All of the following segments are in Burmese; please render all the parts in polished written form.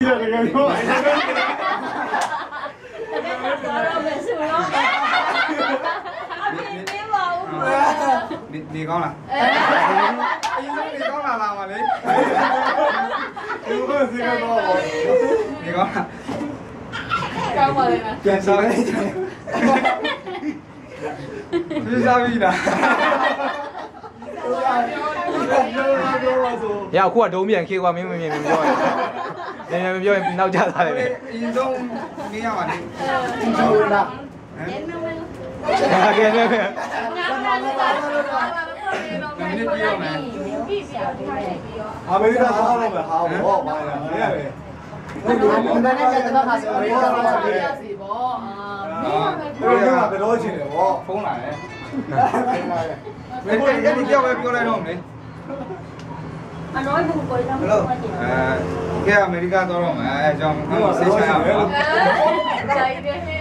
你讲了，你讲了嘛你？你讲了。讲嘛你们？变啥味？是啥味的？ရအခုကဒုံးပြန်ခေကွာမင်းမပြောရမင်းမပြောရင်နောက်ကျသွားတယ်ပဲအရင်ဆုံးမင်းရပါလေကျိုးလားကဲကဲကဲအမေရိကန်သားတော့ပဲဟာဘောပါရမယ်ရတယ်ဟုတ်တယ်ဘယ်နဲ့တက်တော့ခါဆိုရင်တော့ပါရစီပေါ့အာဘယ်တော့ချင်တယ်ပေါ့ဖုန်းလာတယ်ဘယ်ဒီကြောက်ပဲပြောလိုက်တော့မလဲအနော်ဘူးကိုရမ်းလို့ကဲအမေရိကန်တော့မယ်အဲကြောင့်ဆေးချရမယ်နော်ကြိုက်တယ်ဟဲ့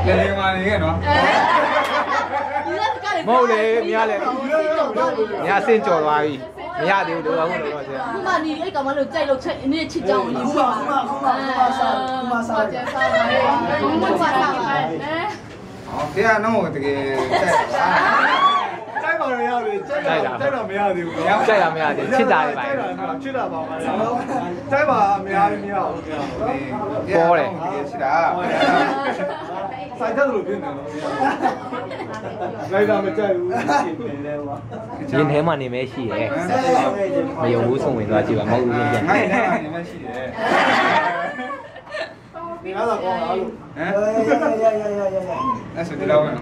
ကဲလေမာနေခဲ့နော်မဟုတ်လေမရလေမရစင်ကြော်သွားပြီမရသေးဘူးတော့ဟုတ်တော့ဆရာခုမှဒီအဲ့ကောင်မလို့ကြိုက်လို့ချက်နည်းချစ်ကြောင်းကိုယူပါခုမှစားကျန်စားပါလေခုမှစားပါလေဟောဖေကတော့တကယ်တိုက်ပါရရတယ်တိုက်တော့မရသေးဘူးကြိုက်တာမရသေးချစ်တာတွေပါချစ်တာပါပါတိုက်ပါမရဘူးမရဘူးပေါ်တယ်ချစ်တာဆိုင်တက်လို့ပြင်းတယ်နော်လိုက်တာမကြိုက်ဘူးရှင်ပင်လဲကွာရင်ထဲမှာနေမဲရှိရဲမယုံဘူးဆုံးဝင်သွားကြည့်ပါမဟုတ်ဘူးပြန်ငါ့ထဲမှာနေမဲရှိတယ်你拿到光了，那手机老稳了。